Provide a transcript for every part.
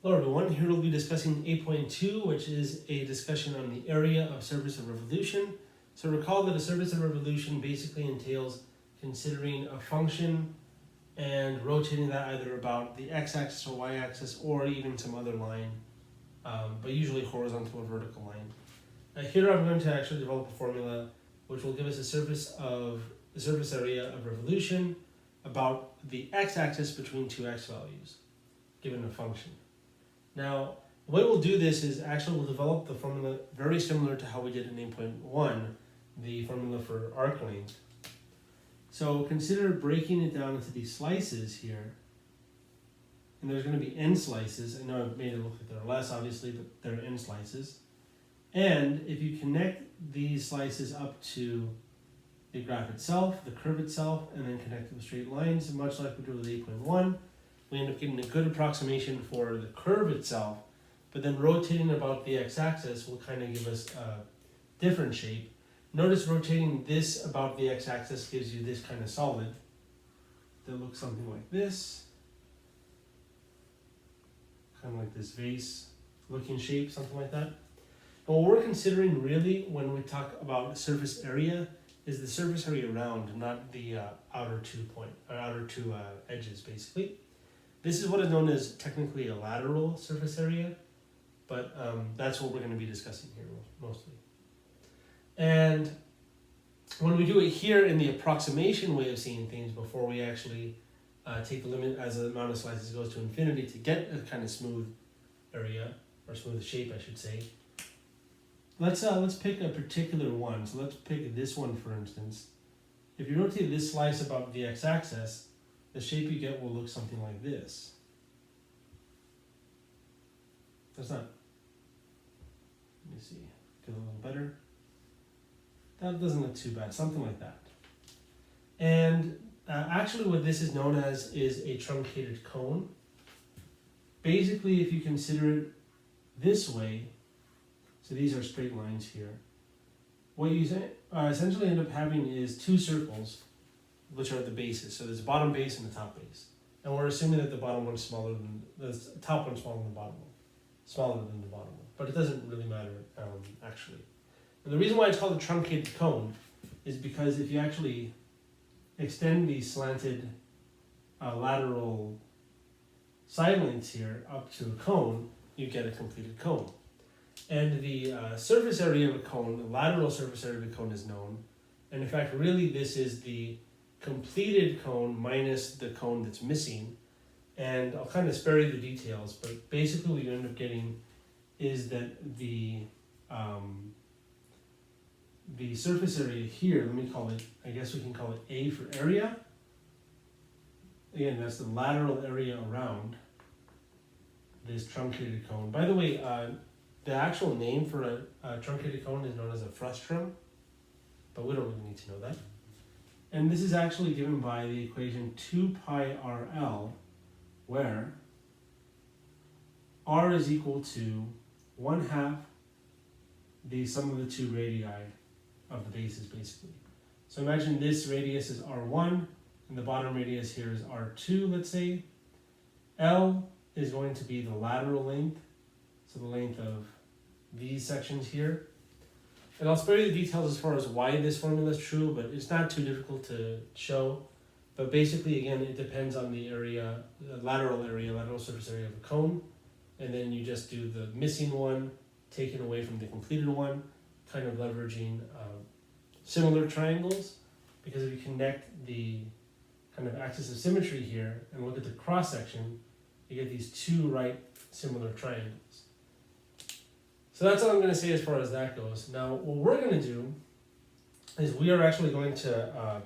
Hello everyone, here we'll be discussing 8.2, which is a discussion on the area of surface of revolution. So recall that a surface of revolution basically entails considering a function and rotating that either about the x-axis or y-axis or even some other line, but usually horizontal or vertical line. Here I'm going to actually develop a formula which will give us the surface area of revolution about the x-axis between two x values, given a function. Now, the way we'll do this is actually we'll develop the formula very similar to how we did in 8.1, the formula for arc length. So consider breaking it down into these slices here. And there's going to be n slices. I know I've made it look like there are less, obviously, but there are n slices. And if you connect these slices up to the graph itself, the curve itself, and then connect them with straight lines, much like we did with 8.1, we end up getting a good approximation for the curve itself, but then rotating about the x-axis will kind of give us a different shape. Notice rotating this about the x-axis gives you this kind of solid that looks something like this. Kind of like this vase looking shape, something like that. And what we're considering really when we talk about surface area is the surface area around, not the outer two edges basically. This is what is known as technically a lateral surface area, but that's what we're going to be discussing here mostly. And when we do it here in the approximation way of seeing things before we actually take the limit as the amount of slices goes to infinity to get a kind of smooth area, or smooth shape I should say, let's pick a particular one. So let's pick this one for instance. If you rotate this slice about the x-axis, the shape you get will look something like this. That's not, let me see, get a little better. That doesn't look too bad, something like that. And actually what this is known as is a truncated cone. Basically, if you consider it this way, so these are straight lines here, what you essentially end up having is two circles which are at the bases. So there's a bottom base and the top base. And we're assuming that the bottom one's smaller than, the top one's smaller than the bottom one. Smaller than the bottom one. But it doesn't really matter, actually. And the reason why it's called a truncated cone is because if you actually extend the slanted lateral side lengths here up to a cone, you get a completed cone. And the surface area of a cone, the lateral surface area of a cone is known. And in fact, really this is the completed cone minus the cone that's missing, and I'll kind of spare you the details, but basically what you end up getting is that the surface area here, let me call it, I guess we can call it A for area. Again, that's the lateral area around this truncated cone. By the way, the actual name for a truncated cone is known as a frustrum, but we don't really need to know that. And this is actually given by the equation 2 pi RL, where R is equal to 1/2 the sum of the two radii of the bases, basically. So imagine this radius is R1, and the bottom radius here is R2, let's say. L is going to be the lateral length, so the length of these sections here. And I'll spare you the details as far as why this formula is true, but it's not too difficult to show. But basically, again, it depends on the area, the lateral surface area of a cone. And then you just do the missing one, taken away from the completed one, kind of leveraging similar triangles. Because if you connect the kind of axis of symmetry here and look at the cross section, you get these two right similar triangles. So that's all I'm going to say as far as that goes. Now, what we're going to do is we are actually going to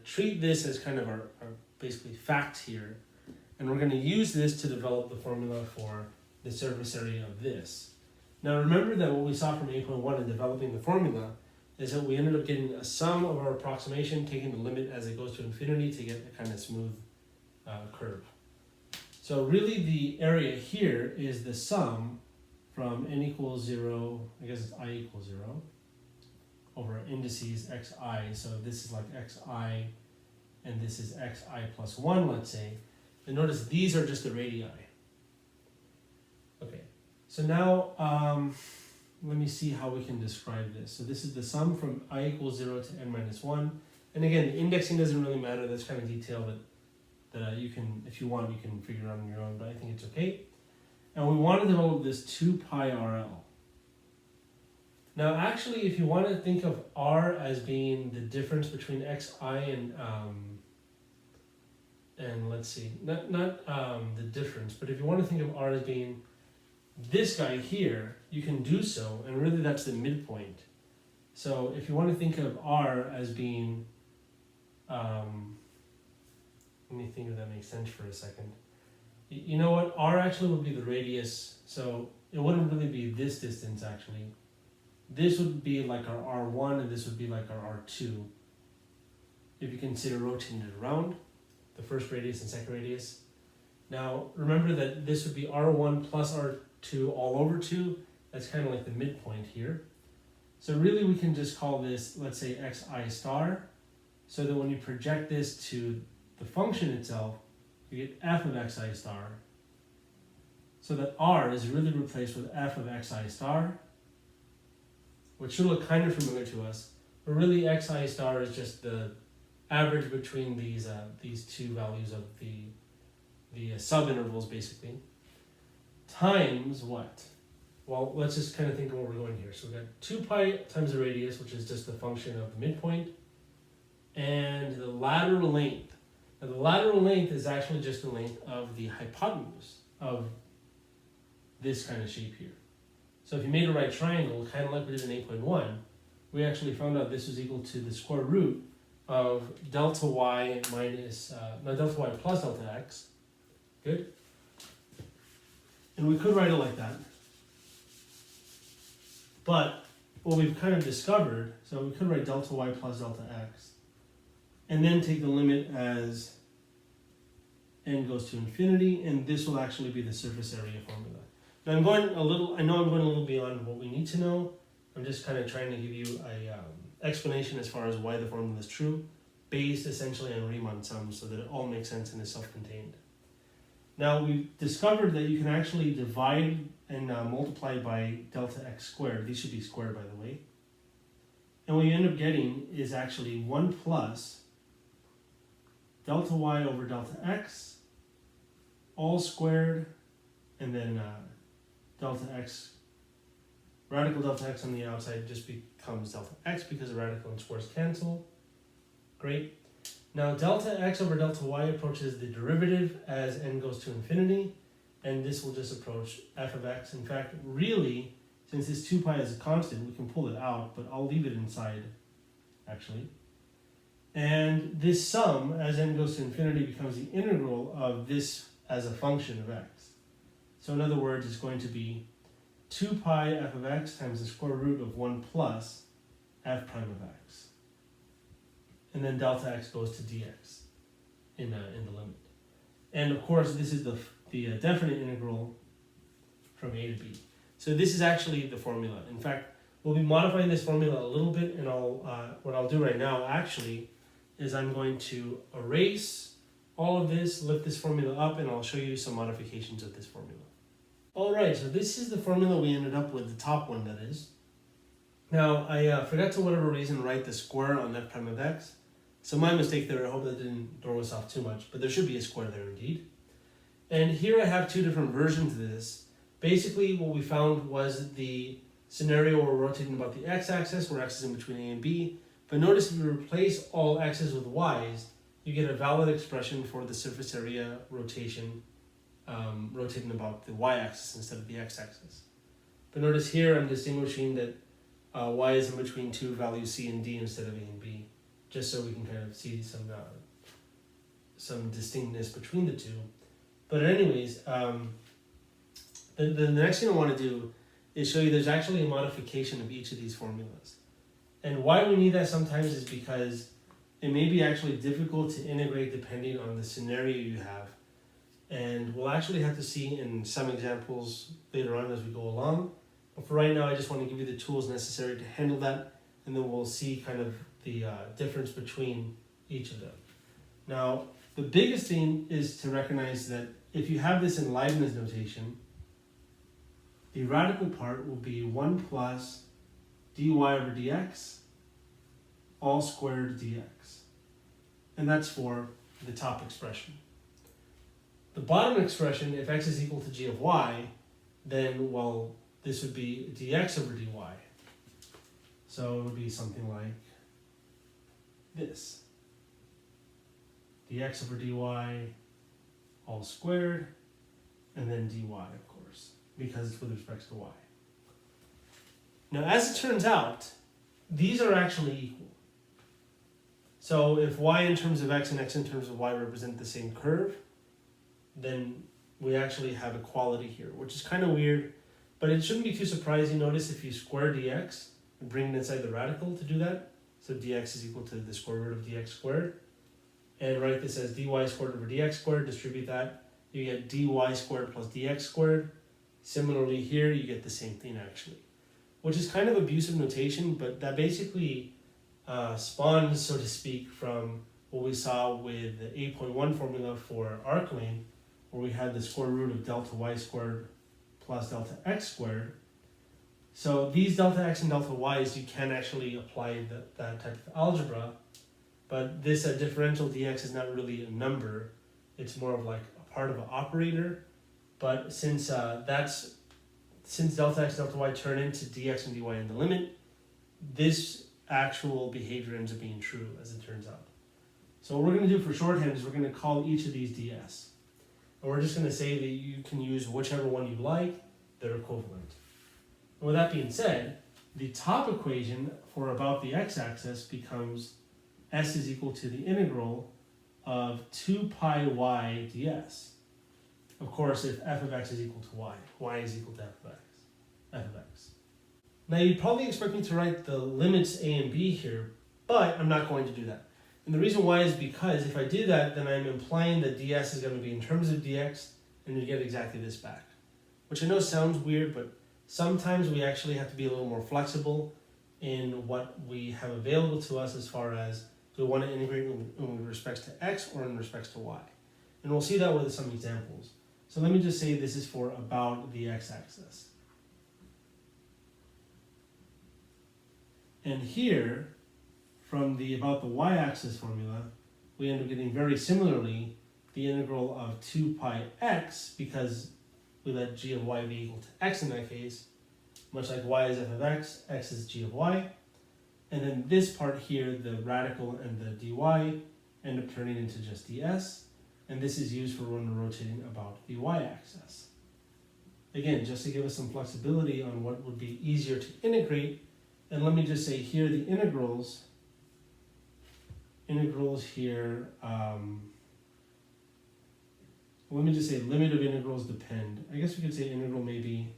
treat this as kind of our basically fact here, and we're going to use this to develop the formula for the surface area of this. Now, remember that what we saw from 8.1 in developing the formula is that we ended up getting a sum of our approximation, taking the limit as it goes to infinity to get a kind of smooth curve. So really the area here is the sum from n equals 0, I guess it's I equals 0, over indices xi. So this is like xi, and this is xi plus 1, let's say. And notice these are just the radii. So now, let me see how we can describe this. So this is the sum from I equals 0 to n minus 1. And again, the indexing doesn't really matter. That's kind of detail that you can, if you want, you can figure out on your own, but I think it's okay. And we want to develop this 2 pi RL. Now, actually, if you want to think of R as being the difference between xi and let's see, not the difference, but if you want to think of R as being this guy here, you can do so, and really that's the midpoint. So if you want to think of R as being, let me think if that makes sense for a second. You know what, R actually would be the radius, so it wouldn't really be this distance actually. This would be like our R1 and this would be like our R2. If you consider rotating it around, the first radius and second radius. Now remember that this would be R1 plus R2 all over 2. That's kind of like the midpoint here. So really we can just call this, let's say xi star, so that when you project this to the function itself, you get f of xi star. So that R is really replaced with f of xi star, which should look kind of familiar to us, but really xi star is just the average between these two values of the subintervals basically, times what? Well, let's just kind of think of where we're going here. So we've got 2 pi times the radius, which is just the function of the midpoint, and the lateral length. Now the lateral length is actually just the length of the hypotenuse of this kind of shape here. So if you made a right triangle, kind of like we did in 8.1, we actually found out this was equal to the square root of delta y minus, delta y plus delta x. Good? And we could write it like that. But what we've kind of discovered, so we could write delta y plus delta x, and then take the limit as n goes to infinity, and this will actually be the surface area formula. Now I know I'm going a little beyond what we need to know. I'm just kind of trying to give you a explanation as far as why the formula is true, based essentially on Riemann sums, so that it all makes sense and is self-contained. Now we've discovered that you can actually divide and multiply by delta x squared. These should be squared, by the way. And what you end up getting is actually 1 plus delta y over delta x, all squared, and then delta x, radical delta x on the outside just becomes delta x because the radical and squares cancel. Great. Now delta x over delta y approaches the derivative as n goes to infinity, and this will just approach f of x. In fact, really, since this 2 pi is a constant, we can pull it out, but I'll leave it inside, actually. And this sum, as n goes to infinity, becomes the integral of this as a function of x. So in other words, it's going to be 2 pi f of x times the square root of 1 plus f prime of x. And then delta x goes to dx in the limit. And of course, this is the definite integral from a to b. So this is actually the formula. In fact, we'll be modifying this formula a little bit, and what I'll do right now actually is I'm going to erase all of this, lift this formula up, and I'll show you some modifications of this formula. All right, so this is the formula we ended up with, the top one that is. Now, I forgot to whatever reason write the square on f prime of x. So my mistake there, I hope that didn't throw us off too much, but there should be a square there indeed. And here I have two different versions of this. Basically, what we found was the scenario where we're rotating about the x-axis, where x is in between a and b. But notice if you replace all x's with y's, you get a valid expression for the surface area rotation, rotating about the y-axis instead of the x-axis. But notice here I'm distinguishing that y is in between two values c and d instead of a and b, just so we can kind of see some distinctness between the two. But anyways, the next thing I want to do is show you there's actually a modification of each of these formulas. And why we need that sometimes is because it may be actually difficult to integrate depending on the scenario you have. And we'll actually have to see in some examples later on as we go along. But for right now, I just want to give you the tools necessary to handle that, and then we'll see kind of the difference between each of them. Now, the biggest thing is to recognize that if you have this in Leibniz notation, the radical part will be 1 plus dy over dx all squared dx. And that's for the top expression. The bottom expression, if x is equal to g of y, then, well, this would be dx over dy. So it would be something like this. Dx over dy all squared, and then dy, of course, because it's with respect to y. Now, as it turns out, these are actually equal. So if y in terms of x and x in terms of y represent the same curve, then we actually have equality here, which is kind of weird, but it shouldn't be too surprising. Notice if you square dx and bring it inside the radical to do that, so dx is equal to the square root of dx squared, and write this as dy squared over dx squared, distribute that, you get dy squared plus dx squared. Similarly here, you get the same thing actually, which is kind of abusive notation, but that basically spawns, so to speak, from what we saw with the 8.1 formula for arc length, where we had the square root of delta y squared plus delta x squared. So these delta x and delta y's, you can actually apply that type of algebra, but this differential dx is not really a number. It's more of like a part of an operator. But since since delta x, delta y turn into dx and dy in the limit, this actual behavior ends up being true, as it turns out. So what we're going to do for shorthand is we're going to call each of these ds. And we're just going to say that you can use whichever one you like, they're equivalent. And with that being said, the top equation for about the x-axis becomes s is equal to the integral of 2 pi y ds. Of course, if f of x is equal to y is equal to f of x. Now you'd probably expect me to write the limits a and b here, but I'm not going to do that. And the reason why is because if I do that, then I'm implying that ds is going to be in terms of dx, and you get exactly this back. Which I know sounds weird, but sometimes we actually have to be a little more flexible in what we have available to us as far as do we want to integrate in respects to x or in respects to y. And we'll see that with some examples. So let me just say this is for about the x-axis. And here, from the about the y-axis formula, we end up getting very similarly the integral of 2 pi x, because we let g of y be equal to x in that case, much like y is f of x, x is g of y. And then this part here, the radical and the dy, end up turning into just ds. And this is used for when we're rotating about the y-axis. Again, just to give us some flexibility on what would be easier to integrate. And let me just say here, the integrals here, let me just say limit of integrals depend. I guess we could say integral maybe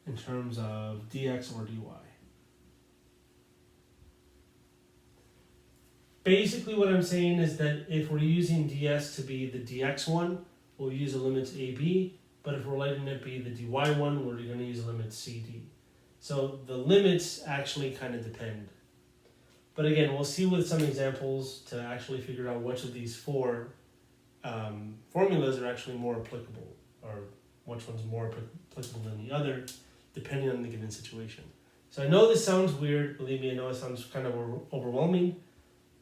in terms of dx or dy. Basically what I'm saying is that if we're using ds to be the dx one, we'll use the limits ab, but if we're letting it be the dy one, we're going to use the limits cd. So the limits actually kind of depend. But again, we'll see with some examples to actually figure out which of these four formulas are actually more applicable, or which one's more applicable than the other, depending on the given situation. So I know this sounds weird, believe me, I know it sounds kind of overwhelming,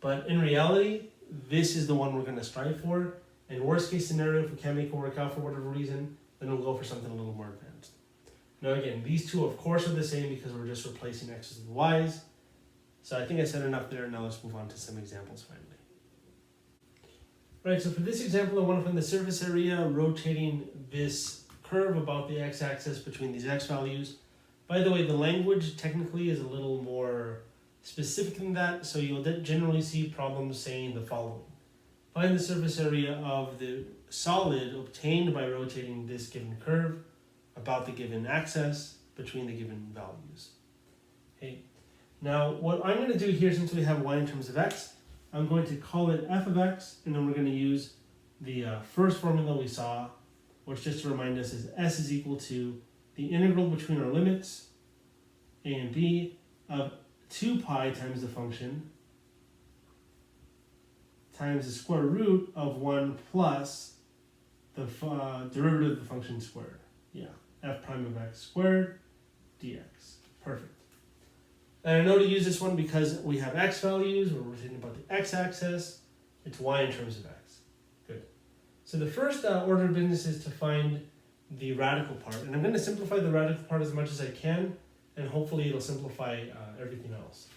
but in reality, this is the one we're going to strive for. And worst case scenario, if we can't make it work out for whatever reason, then we'll go for something a little more advanced. Now again, these two of course are the same because we're just replacing x's with y's. So I think I said enough there. Now let's move on to some examples finally. Right, so for this example, I want to find the surface area rotating this curve about the x-axis between these x values. By the way, the language technically is a little more specific than that, so you'll generally see problems saying the following. Find the surface area of the solid obtained by rotating this given curve about the given axis between the given values. Okay. Now, what I'm going to do here, since we have y in terms of x, I'm going to call it f of x, and then we're going to use the first formula we saw, which just to remind us is s is equal to the integral between our limits, a and b, of 2 pi times the function times the square root of 1 plus the derivative of the function squared. Yeah, f prime of x squared dx. Perfect. And I know to use this one because we have x values, we're thinking about the x-axis, it's y in terms of x. Good. So the first order of business is to find the radical part. And I'm going to simplify the radical part as much as I can, and hopefully it'll simplify everything else.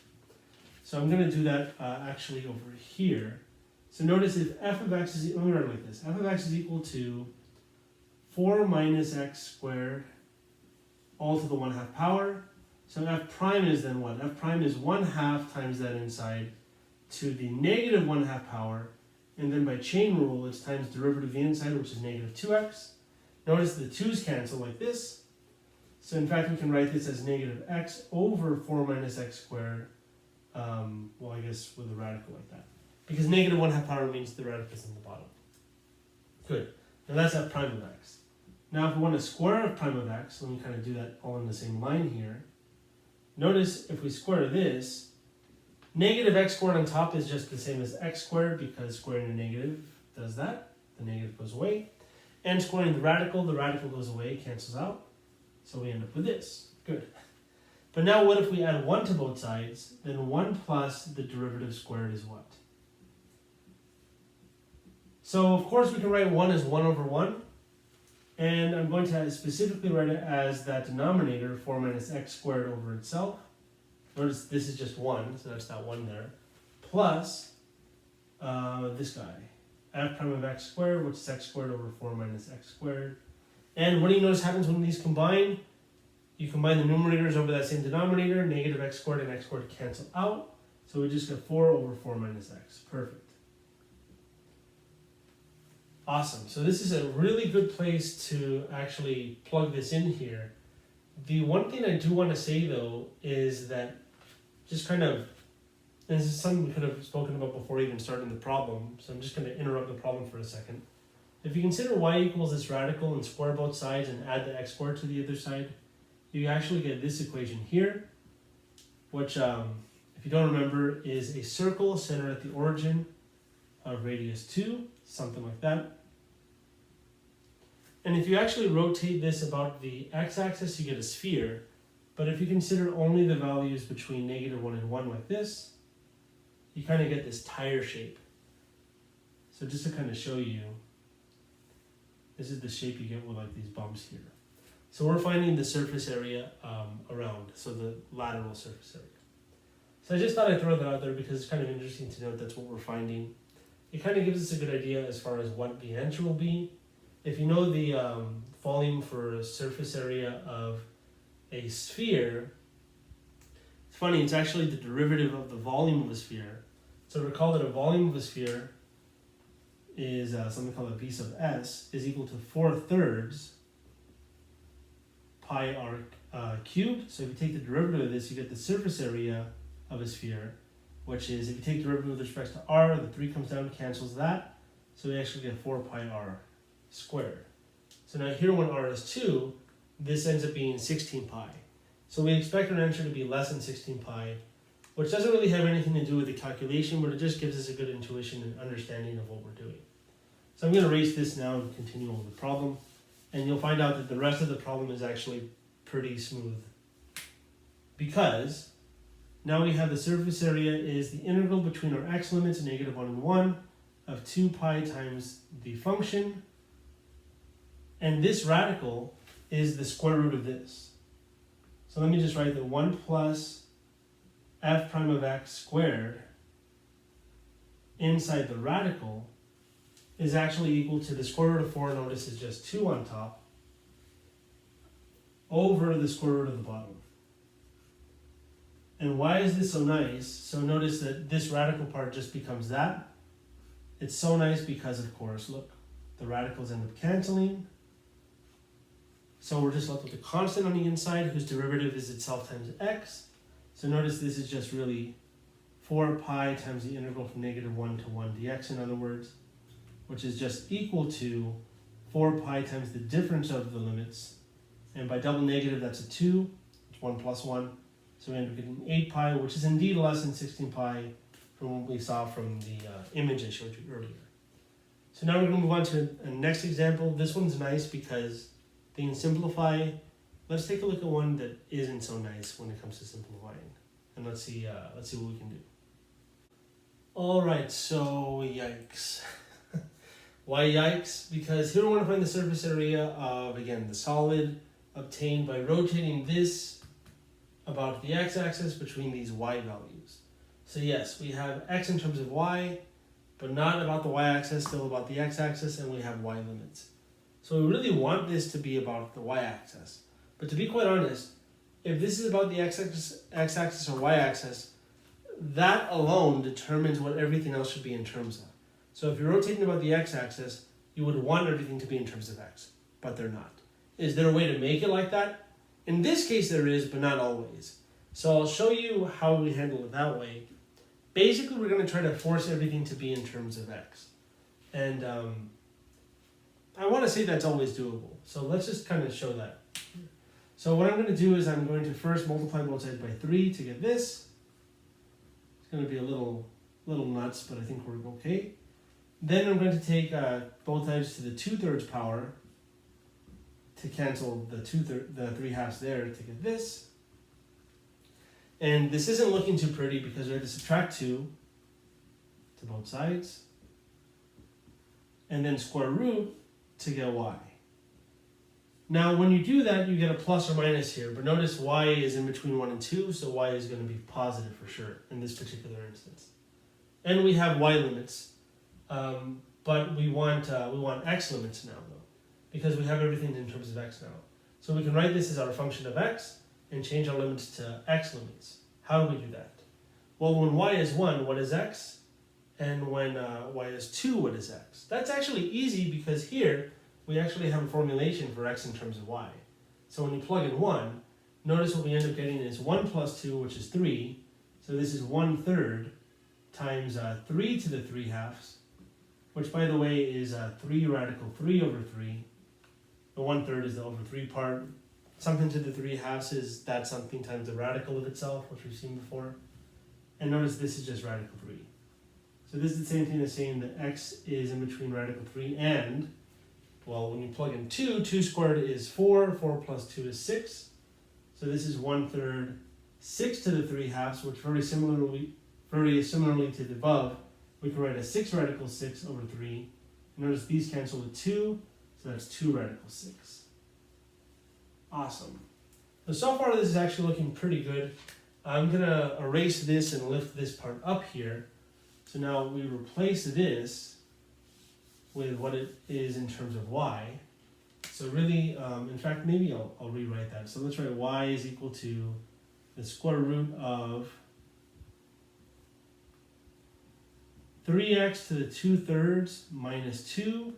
So I'm going to do that actually over here. So notice if f of x is, let me write it like this. F of x is equal to 4 minus x squared all to the 1/2 power. So f prime is then what? F prime is 1/2 times that inside to the negative 1/2 power. And then by chain rule, it's times derivative of the inside, which is negative 2x. Notice the 2's cancel like this. So in fact, we can write this as negative x over 4 minus x squared. Well, I guess with a radical like that. Because negative 1/2 power means the radical is in the bottom. Good. Now that's f prime of x. Now if we want to square f prime of x, let me kind of do that all in the same line here. Notice if we square this, negative x squared on top is just the same as x squared because squaring a negative does that. The negative goes away. And squaring the radical goes away, cancels out. So we end up with this. Good. But now what if we add 1 to both sides? Then 1 plus the derivative squared is what? So of course we can write 1 as 1 over 1. And I'm going to specifically write it as that denominator, 4 minus x squared over itself. Notice this is just 1, so that's that 1 there. Plus this guy, f prime of x squared, which is x squared over 4 minus x squared. And what do you notice happens when these combine? You combine the numerators over that same denominator, negative x squared and x squared cancel out. So we just get 4 over 4 minus x. Perfect. Awesome. So this is a really good place to actually plug this in here. The one thing I do want to say though is that just kind of, and this is something we could have spoken about before even starting the problem, so I'm just going to interrupt the problem for a second. If you consider y equals this radical and square both sides and add the x squared to the other side, you actually get this equation here, which, if you don't remember, is a circle centered at the origin of radius 2, something like that. And if you actually rotate this about the x-axis, you get a sphere. But if you consider only the values between negative 1 and 1 like this, you kind of get this tire shape. So just to kind of show you, this is the shape you get with like these bumps here. So we're finding the surface area around, so the lateral surface area. So I just thought I'd throw that out there because it's kind of interesting to note that's what we're finding. It kind of gives us a good idea as far as what the answer will be. If you know the volume for a surface area of a sphere, it's funny, it's actually the derivative of the volume of a sphere. So recall that a volume of a sphere is something called a v sub s is equal to 4/3 pi r cubed. So if you take the derivative of this, you get the surface area of a sphere, which is, if you take the derivative with respect to r, the 3 comes down, cancels that. So we actually get 4 pi r squared. So now here when r is 2, this ends up being 16 pi. So we expect our answer to be less than 16 pi, which doesn't really have anything to do with the calculation, but it just gives us a good intuition and understanding of what we're doing. So I'm going to erase this now and continue on with the problem. And you'll find out that the rest of the problem is actually pretty smooth. Because now we have the surface area is the integral between our x limits, negative 1 and 1, of 2 pi times the function. And this radical is the square root of this. So let me just write that 1 plus f prime of x squared inside the radical is actually equal to the square root of 4, notice is just 2 on top, over the square root of the bottom. And why is this so nice? So notice that this radical part just becomes that. It's so nice because, of course, look, the radicals end up canceling. So we're just left with a constant on the inside whose derivative is itself times x. So notice this is just really 4 pi times the integral from negative 1 to 1 dx, in other words, which is just equal to 4 pi times the difference of the limits. And by double negative, that's a 2. It's 1 plus 1. So we end up getting 8 pi, which is indeed less than 16 pi, from what we saw from the image I showed you earlier. So now we're going to move on to a next example. This one's nice because they can simplify. Let's take a look at one that isn't so nice when it comes to simplifying. And let's see what we can do. All right, so yikes. Why yikes? Because here we want to find the surface area of, again, the solid obtained by rotating this about the x-axis between these y values. So yes, we have x in terms of y, but not about the y-axis, still about the x-axis, and we have y limits. So we really want this to be about the y-axis. But to be quite honest, if this is about the x-axis or y-axis, that alone determines what everything else should be in terms of. So if you're rotating about the x-axis, you would want everything to be in terms of x, but they're not. Is there a way to make it like that? In this case there is, but not always. So I'll show you how we handle it that way. Basically, we're going to try to force everything to be in terms of x. And I want to say that's always doable. So let's just kind of show that. So what I'm going to do is I'm going to first multiply both sides by 3 to get this. It's going to be a little nuts, but I think we're okay. Then I'm going to take both sides to the 2/3 power to cancel the 3 halves there to get this. And this isn't looking too pretty because we have to subtract 2 to both sides. And then square root to get y. Now when you do that, you get a plus or minus here. But notice y is in between 1 and 2, so y is going to be positive for sure in this particular instance. And we have y limits. But we want x limits now though, because we have everything in terms of x now. So we can write this as our function of x and change our limits to x limits. How do we do that? Well, when y is 1, what is x? And when y is 2, what is x? That's actually easy because here we actually have a formulation for x in terms of y. So when you plug in 1, notice what we end up getting is 1 plus 2, which is 3. So this is 1/3 times 3 to the 3 halves, which by the way is 3 radical 3 over 3. The 1/3 is the over 3 part. Something to the 3 halves is that something times the radical of itself, which we've seen before. And notice this is just radical 3. So this is the same thing as saying that x is in between radical 3 and, well, when you plug in 2, 2 squared is 4, 4 plus 2 is 6. So this is 1/3, 6 to the 3 halves, which very similarly to the above, we can write a 6 radical 6 over 3. Notice these cancel with 2, so that's 2 radical 6. Awesome. So far this is actually looking pretty good. I'm going to erase this and lift this part up here. So now we replace this with what it is in terms of y. So really, in fact, maybe I'll rewrite that. So let's write y is equal to the square root of 3x to the 2/3 minus 2.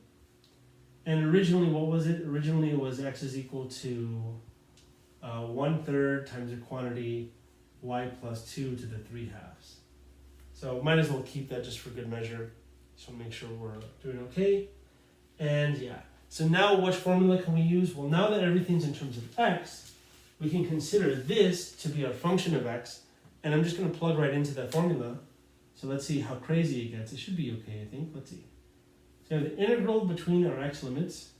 And originally, what was it? Originally, it was x is equal to 1/3 times the quantity y plus 2 to the 3 halves. So might as well keep that just for good measure. So make sure we're doing okay. And yeah, so now which formula can we use? Well, now that everything's in terms of x, we can consider this to be a function of x. And I'm just going to plug right into that formula. So let's see how crazy it gets. It should be okay, I think. Let's see. So we have the integral between our x limits.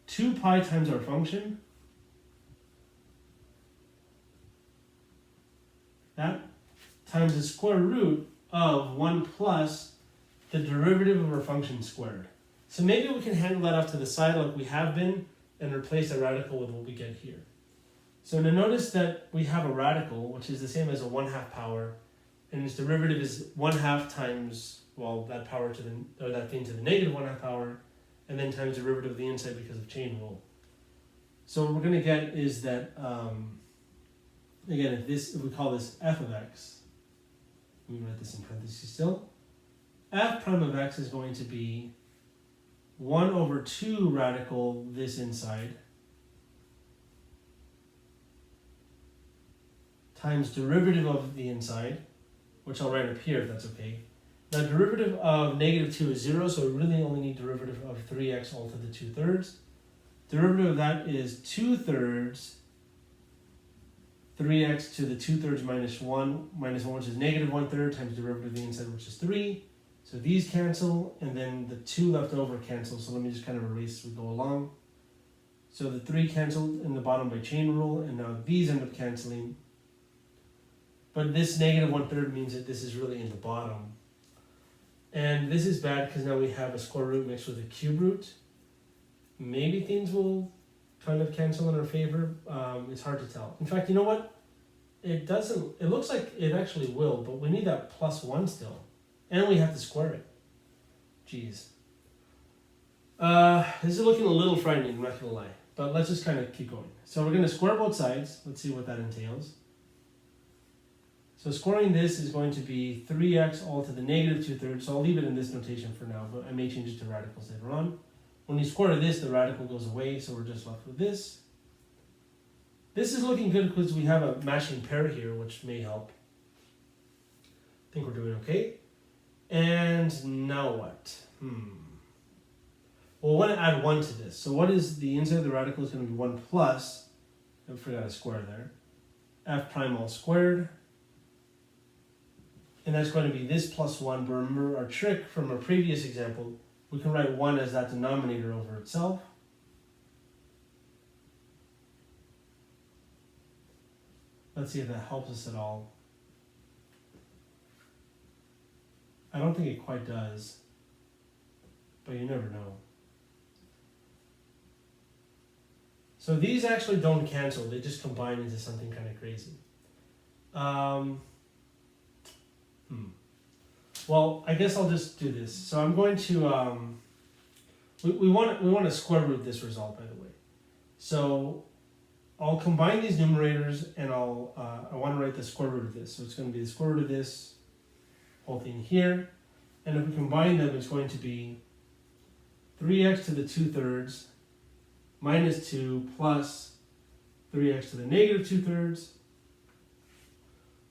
2 pi times our function. That times the square root of 1 plus the derivative of our function squared. So maybe we can handle that off to the side like we have been and replace the radical with what we get here. So now notice that we have a radical, which is the same as a 1/2 power, and its derivative is 1/2 times, well, that power to the, or that thing to the negative 1/2 power, and then times the derivative of the inside because of chain rule. So what we're going to get is that, again, if we call this f of x, let me write this in parentheses still, f prime of x is going to be 1/2 radical this inside times derivative of the inside, which I'll write up here if that's okay. Now derivative of negative 2 is 0, so we really only need derivative of 3x all to the 2/3. Derivative of that is 2/3 3x to the 2/3 minus 1, which is negative 1/3 times derivative of the inside, which is 3. So these cancel, and then the 2 left over cancel. So let me just kind of erase as we go along. So the 3 canceled in the bottom by chain rule, and now these end up canceling. But this negative 1/3 means that this is really in the bottom. And this is bad because now we have a square root mixed with a cube root. Maybe things will kind of cancel in our favor. It's hard to tell. In fact, you know what? It doesn't, it looks like it actually will, but we need that plus 1 still. And we have to square it. Jeez. This is looking a little frightening, I'm not going to lie. But let's just kind of keep going. So we're going to square both sides. Let's see what that entails. So squaring this is going to be 3x all to the negative 2/3. So I'll leave it in this notation for now, but I may change it to radicals later on. When you square this, the radical goes away, so we're just left with this. This is looking good because we have a matching pair here, which may help. I think we're doing okay. And now what? Well, we want to add 1 to this. So what is the inside of the radical is going to be 1 plus, I forgot a square there, f prime all squared. And that's going to be this plus 1. But remember our trick from our previous example, we can write 1 as that denominator over itself. Let's see if that helps us at all. I don't think it quite does, but you never know. So these actually don't cancel, they just combine into something kind of crazy. Well, I guess I'll just do this. So I'm going to, we want to square root this result, by the way. So I'll combine these numerators, and I want to write the square root of this. So it's going to be the square root of this whole thing here. And if we combine them, it's going to be 3x to the 2/3 minus 2 plus 3x to the negative 2/3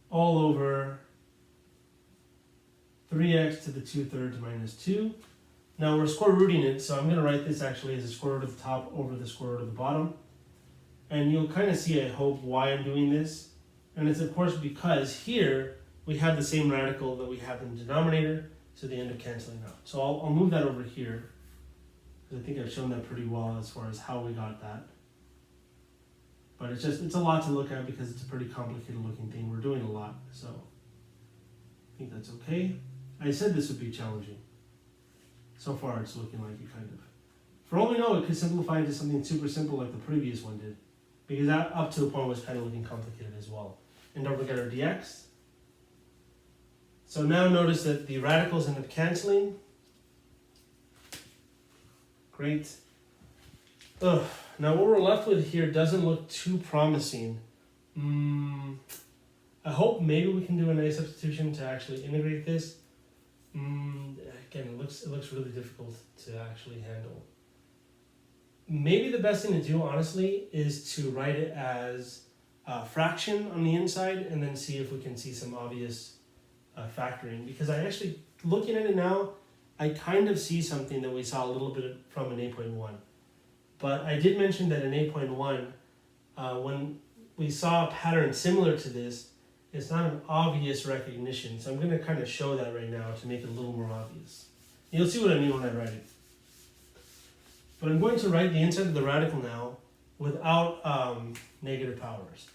all over 3x to the 2/3 minus 2. Now we're square rooting it, so I'm going to write this actually as a square root of the top over the square root of the bottom. And you'll kind of see, I hope, why I'm doing this. And it's of course because here we have the same radical that we have in the denominator, so they end up canceling out. So I'll move that over here, because I think I've shown that pretty well as far as how we got that. But it's a lot to look at because it's a pretty complicated looking thing. We're doing a lot, so I think that's okay. I said this would be challenging. So far it's looking like it kind of. For all we know, it could simplify into something super simple like the previous one did, because that up to a point was kind of looking complicated as well. And don't forget our dx. So now notice that the radicals end up canceling. Great. Now what we're left with here doesn't look too promising. I hope maybe we can do a nice substitution to actually integrate this. Again, it looks really difficult to actually handle. Maybe the best thing to do, honestly, is to write it as a fraction on the inside and then see if we can see some obvious factoring. Because I actually, looking at it now, I kind of see something that we saw a little bit from an 8.1. But I did mention that in 8.1, when we saw a pattern similar to this, it's not an obvious recognition. So I'm going to kind of show that right now to make it a little more obvious. You'll see what I mean when I write it. But I'm going to write the inside of the radical now without negative powers.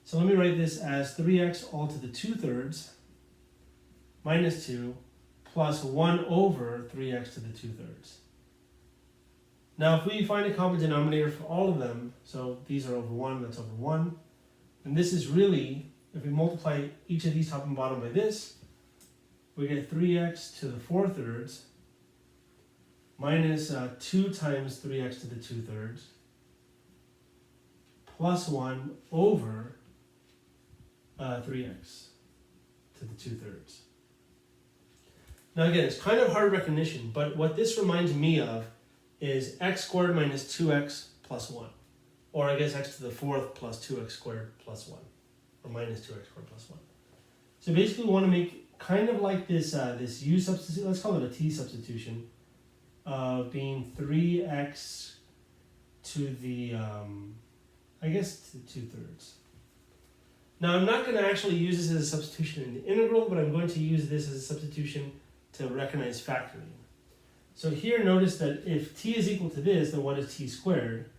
So let me write this as 3x all to the 2/3 minus 2 plus 1 over 3x to the 2/3. Now if we find a common denominator for all of them, so these are over 1, that's over 1, and this is really, if we multiply each of these top and bottom by this, we get 3x to the 4/3 minus 2 times 3x to the 2/3 plus 1 over 3x to the 2/3. Now again, it's kind of hard recognition, but what this reminds me of is x squared minus 2x plus 1. Or I guess x to the 4th plus 2x squared plus 1. Or minus 2x squared plus 1. So basically we want to make kind of like this, this u substitution, let's call it a t substitution, of being 3x to the, I guess to the 2/3. Now I'm not going to actually use this as a substitution in the integral, but I'm going to use this as a substitution to recognize factoring. So here notice that if t is equal to this, then what is t squared?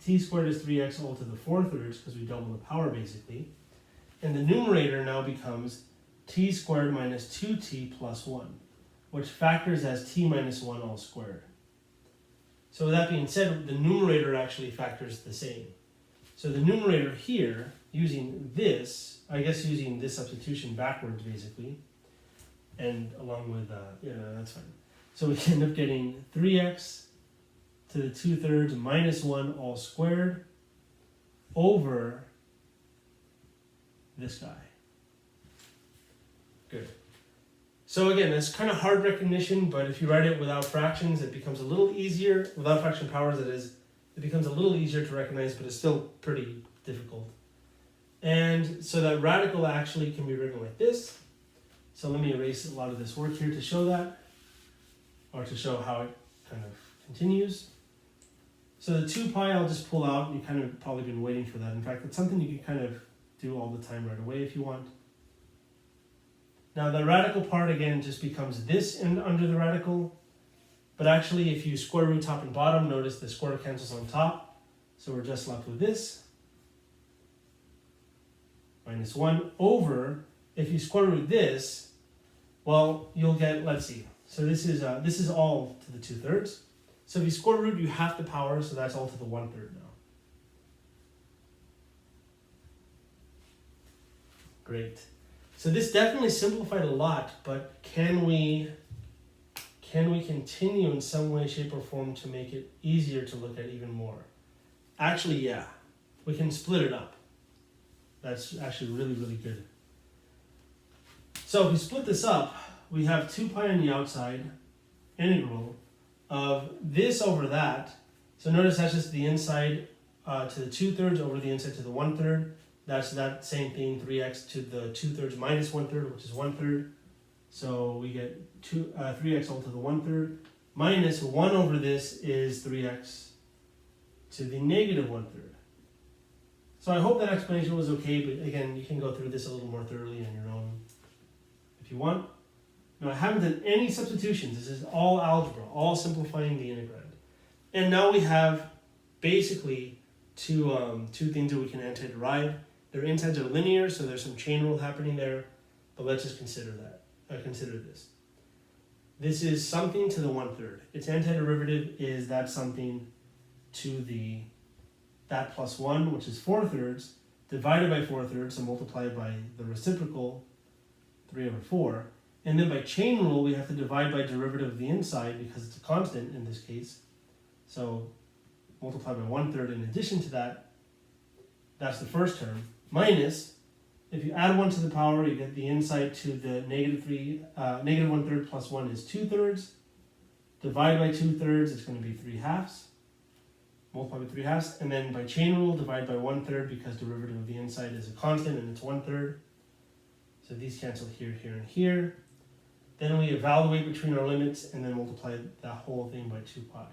T squared is 3x all to the 4/3 because we double the power basically. And the numerator now becomes t squared minus 2t plus 1, which factors as t minus 1 all squared. So with that being said, the numerator actually factors the same. So the numerator here, using this, I guess using this substitution backwards basically, and along with, yeah, that's fine. So we end up getting 3x to the 2/3 minus 1 all squared over this guy. Good. So again, it's kind of hard recognition, but if you write it without fractions, it becomes a little easier. Without fraction powers, that is, it becomes a little easier to recognize, but it's still pretty difficult. And so that radical actually can be written like this. So let me erase a lot of this work here to show that, or to show how it kind of continues. So the 2 pi I'll just pull out. You've kind of probably been waiting for that. In fact, it's something you can kind of do all the time right away if you want. Now the radical part again just becomes this under the radical, but actually if you square root top and bottom, notice the square cancels on top, so we're just left with this, minus 1 over, if you square root this, well, you'll get, let's see, so this is all to the 2/3, so if you square root, you have the power, so that's all to the 1/3 now. Great. So this definitely simplified a lot, but can we continue in some way, shape, or form to make it easier to look at even more? Actually, yeah. We can split it up. That's actually really, really good. So if we split this up, we have 2 pi on the outside, integral of this over that. So notice that's just the inside to the 2/3 over the inside to the 1/3. That's that same thing, 3x to the 2/3 minus 1/3, which is 1/3. So we get 3x all to the 1/3 minus 1 over this is 3x to the negative 1/3. So I hope that explanation was okay, but again, you can go through this a little more thoroughly on your own if you want. Now I haven't done any substitutions. This is all algebra, all simplifying the integrand. And now we have basically two things that we can antiderive. Their insides are linear, so there's some chain rule happening there, but let's just consider that. Consider this. This is something to the 1/3. Its antiderivative is that something to that plus 1, which is 4/3, divided by 4/3, so multiplied by the reciprocal, 3/4. And then by chain rule, we have to divide by derivative of the inside because it's a constant in this case. So multiply by 1/3 in addition to that. That's the first term. Minus, if you add 1 to the power, you get the inside to the negative 1/3 plus 1 is 2/3. Divide by 2/3, it's going to be 3/2. Multiply by 3/2. And then by chain rule, divide by 1/3 because derivative of the inside is a constant and it's 1/3. So these cancel here, here, and here. Then we evaluate between our limits and then multiply that whole thing by 2 pi.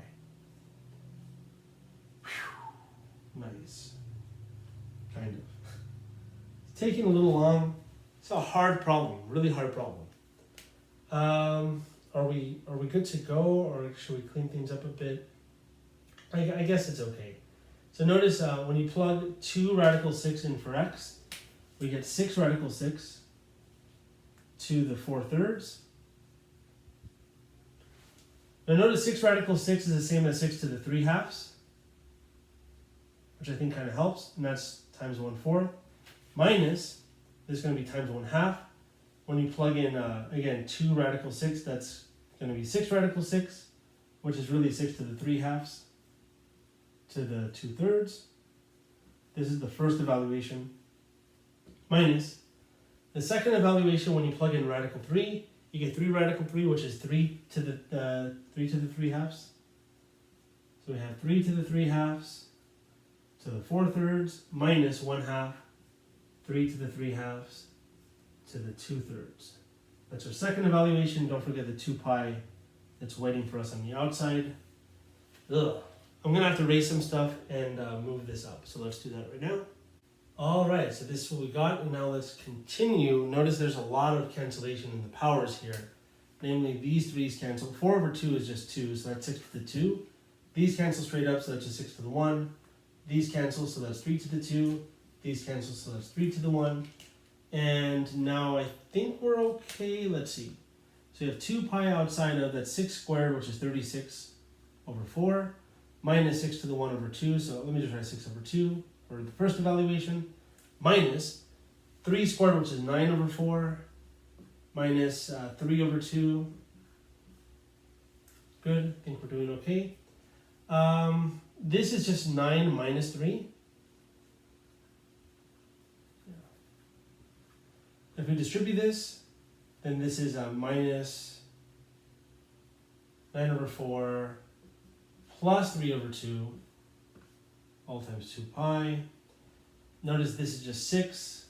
Whew. Nice. Kind of. It's taking a little long. It's a hard problem, really hard problem. Are we good to go, or should we clean things up a bit? I guess it's okay. So notice when you plug 2 radical 6 in for x, we get 6 radical 6 to the 4/3. Now notice 6 radical 6 is the same as 6 to the 3/2, which I think kind of helps, and that's times 1/4. Minus, this is going to be times 1/2. When you plug in, again, 2 radical 6, that's going to be 6 radical 6, which is really 6 to the 3/2 to the 2/3. This is the first evaluation. Minus, the second evaluation, when you plug in radical 3, you get 3 radical 3, which is 3 to the 3/2. So we have 3 to the 3/2 to the 4/3 minus 1/2, 3 to the 3/2 to the 2/3. That's our second evaluation. Don't forget the 2 pi that's waiting for us on the outside. Ugh. I'm going to have to erase some stuff and move this up. So let's do that right now. All right, so this is what we got, and now let's continue. Notice there's a lot of cancellation in the powers here. Namely, these 3's cancel. 4 over 2 is just 2, so that's 6 to the 2. These cancel straight up, so that's just 6 to the 1. These cancel, so that's 3 to the 2. These cancel, so that's 3 to the 1. And now I think we're okay. Let's see. So you have 2 pi outside of, that's 6 squared, which is 36 over 4, minus 6 to the 1 over 2. So let me just write 6 over 2 for the first evaluation, minus 3 squared, which is 9 over 4, minus 3 over 2. Good, I think we're doing okay. This is just 9 minus 3. If we distribute this, then this is minus 9 over 4 plus 3 over 2, all times 2 pi. Notice this is just 6.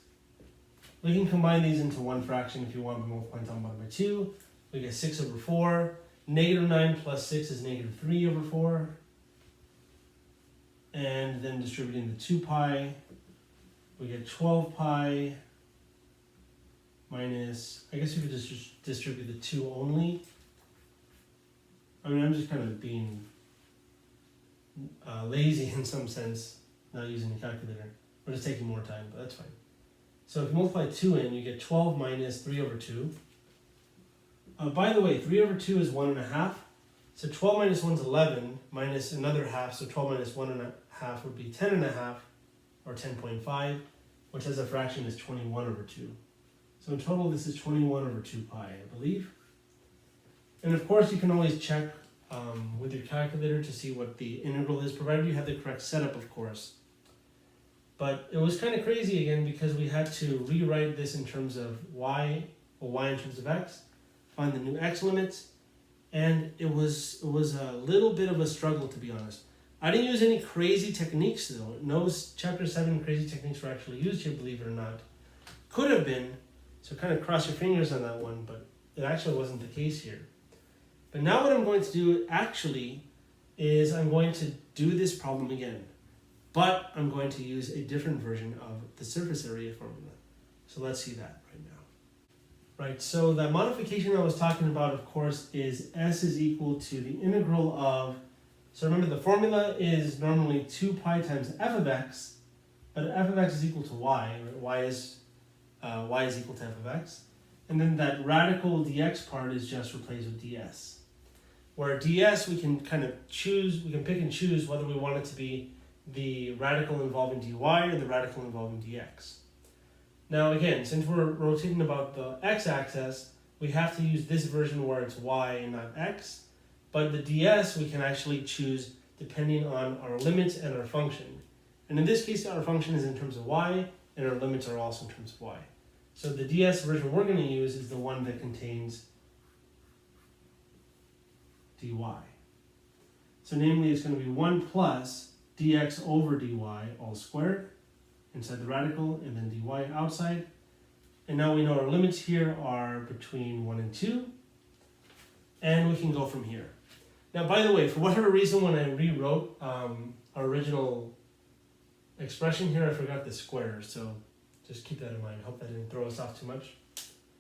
We can combine these into one fraction if you want by multiplying top and bottom by 2. We get 6 over 4. Negative 9 plus 6 is negative 3 over 4. And then distributing the 2 pi, we get 12 pi minus, I guess you could just distribute the 2 only. I mean, I'm just kind of being lazy in some sense, not using the calculator. But it's taking more time, but that's fine. So if you multiply 2 in, you get 12 minus 3 over 2. By the way, 3 over 2 is 1.5. So 12 minus 1 is 11, minus another half, so 12 minus 1.5 would be 10.5, or 10.5, which as a fraction is 21 over 2. So in total, this is 21 over 2 pi, I believe. And of course, you can always check with your calculator to see what the integral is, provided you have the correct setup, of course. But it was kind of crazy again because we had to rewrite this in terms of y, or y in terms of x, find the new x limits, and it was a little bit of a struggle, to be honest. I didn't use any crazy techniques though. No chapter 7 crazy techniques were actually used here, believe it or not. Could have been, so kind of cross your fingers on that one, but it actually wasn't the case here. But now what I'm going to do actually is I'm going to do this problem again, but I'm going to use a different version of the surface area formula. So let's see that right now. Right, so that modification I was talking about, of course, is s is equal to the integral of, so remember the formula is normally 2 pi times f of x, but f of x is equal to y, right? y is equal to f of x. And then that radical dx part is just replaced with ds. Where ds we can kind of choose, we can pick and choose whether we want it to be the radical involving dy or the radical involving dx. Now again, since we're rotating about the x-axis, we have to use this version where it's y and not x, but the ds we can actually choose depending on our limits and our function. And in this case, our function is in terms of y, and our limits are also in terms of y. So the ds version we're going to use is the one that contains dy. So namely, it's going to be 1 plus dx over dy all squared inside the radical, and then dy outside. And now we know our limits here are between 1 and 2, and we can go from here. Now, by the way, for whatever reason, when I rewrote our original expression here, I forgot the square, so just keep that in mind. Hope that didn't throw us off too much.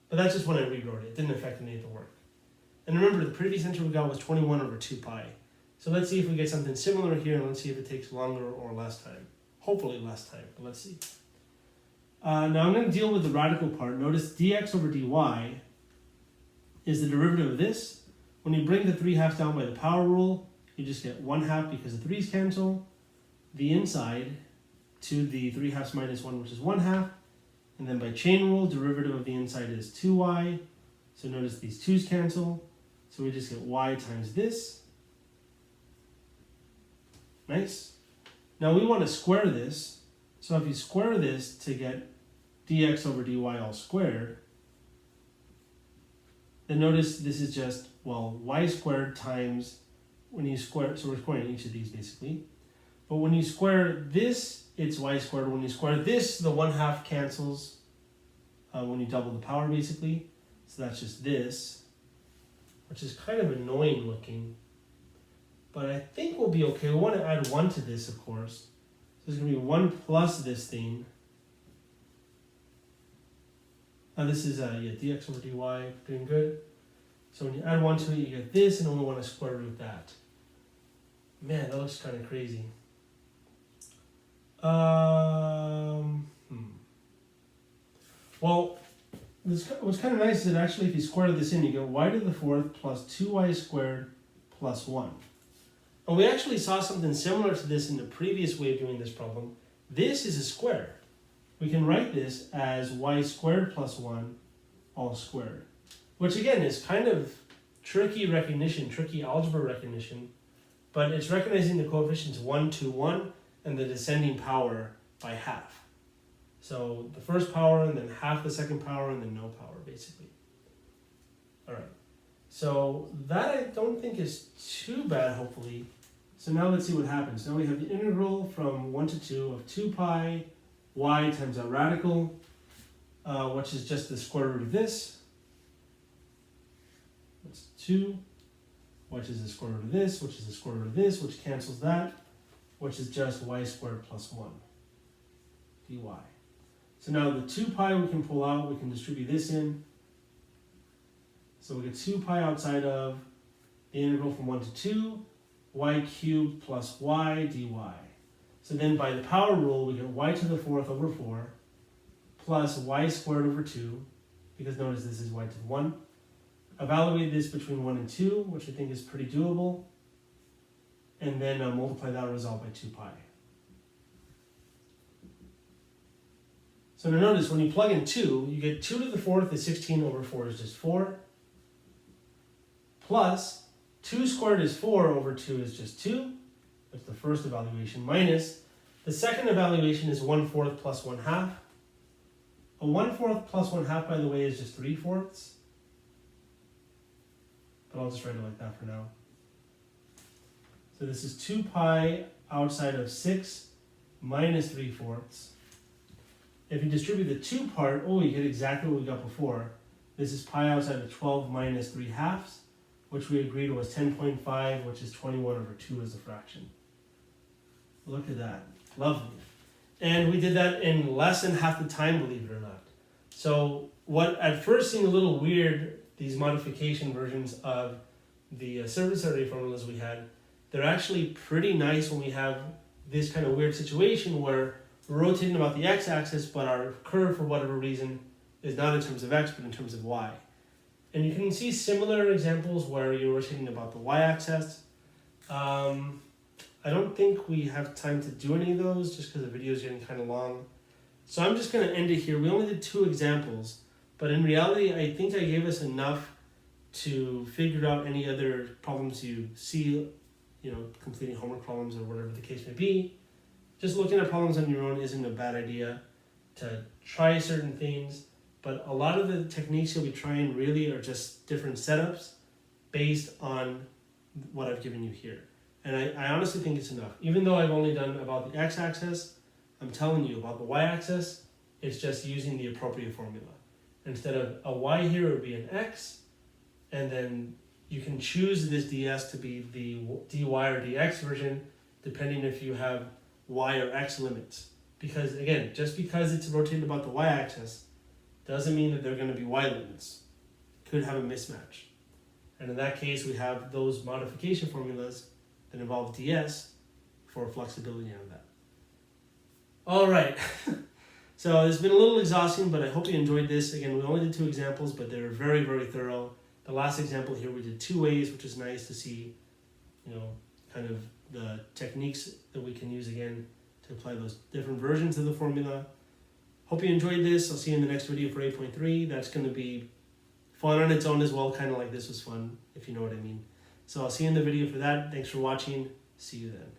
But that's just when I rewrote it. It didn't affect any of the work. And remember, the previous answer we got was 21 over 2 pi. So let's see if we get something similar here, and let's see if it takes longer or less time. Hopefully less time, but let's see. Now I'm going to deal with the radical part. Notice dx over dy is the derivative of this. When you bring the 3/2 down by the power rule, you just get 1/2 because the 3's cancel. The inside to the 3/2 minus 1, which is 1/2. And then by chain rule, derivative of the inside is 2y. So notice these 2's cancel. So we just get y times this. Nice. Now we want to square this. So if you square this to get dx over dy all squared, then notice this is just, well, y squared times, when you square, so we're squaring each of these basically. But when you square this, it's y squared. When you square this, the 1/2 cancels when you double the power basically. So that's just this, which is kind of annoying looking. But I think we'll be okay. We want to add 1 to this, of course. So it's going to be 1 plus this thing. This is dx over dy, doing good. So when you add 1 to it, you get this, and only want to square root that. Man, that looks kind of crazy. Well, what's kind of nice is that actually if you square this in, you get y to the 4th plus 2y squared plus 1. And we actually saw something similar to this in the previous way of doing this problem. This is a square. We can write this as y squared plus 1 all squared, which again is kind of tricky recognition, tricky algebra recognition, but it's recognizing the coefficients 1, 2, 1, and the descending power by half. So the first power, and then half the second power, and then no power, basically. All right, so that I don't think is too bad, hopefully. So now let's see what happens. Now we have the integral from 1 to 2 of 2 pi y times our radical, which is just the square root of this. That's 2, which is the square root of this, which is the square root of this, which cancels that, which is just y squared plus 1 dy. So now the 2 pi we can pull out, we can distribute this in. So we get 2 pi outside of the integral from 1 to 2, y cubed plus y dy. So then by the power rule, we get y to the 4th over 4 plus y squared over 2, because notice this is y to the 1. Evaluate this between 1 and 2, which I think is pretty doable. And then multiply that result by 2 pi. So now notice when you plug in 2, you get 2 to the 4th is 16 over 4 is just 4. Plus 2 squared is 4 over 2 is just 2. That's the first evaluation. Minus the second evaluation is 1/4 plus 1/2. A 1/4 plus 1/2, by the way, is just 3/4. But I'll just write it like that for now. So this is 2 pi outside of 6 minus 3/4. If you distribute the 2 part, you get exactly what we got before. This is pi outside of 12 minus 3/2, which we agreed was 10.5, which is 21 over 2 as a fraction. Look at that. Lovely. And we did that in less than half the time, believe it or not. So what at first seemed a little weird, these modification versions of the surface area formulas we had, they're actually pretty nice when we have this kind of weird situation where we're rotating about the x-axis, but our curve, for whatever reason, is not in terms of x, but in terms of y. And you can see similar examples where you're rotating about the y-axis. I don't think we have time to do any of those just because the video is getting kind of long. So I'm just going to end it here. We only did 2 examples, but in reality, I think I gave us enough to figure out any other problems you see, completing homework problems or whatever the case may be. Just looking at problems on your own isn't a bad idea to try certain things, but a lot of the techniques you'll be trying really are just different setups based on what I've given you here. And I honestly think it's enough. Even though I've only done about the x-axis, I'm telling you about the y-axis, it's just using the appropriate formula. Instead of a y here, it would be an x, and then you can choose this ds to be the dy or dx version, depending if you have y or x limits. Because again, just because it's rotated about the y-axis doesn't mean that they're going to be y limits. Could have a mismatch. And in that case, we have those modification formulas that involve ds for flexibility on that. All right. So it's been a little exhausting, but I hope you enjoyed this. Again, we only did 2 examples, but they're very, very thorough. The last example here we did 2 ways, which is nice to see, kind of the techniques that we can use again to apply those different versions of the formula. Hope you enjoyed this. I'll see you in the next video for 8.3. That's going to be fun on its own as well, kind of like this was fun, if you know what I mean. So I'll see you in the video for that. Thanks for watching. See you then.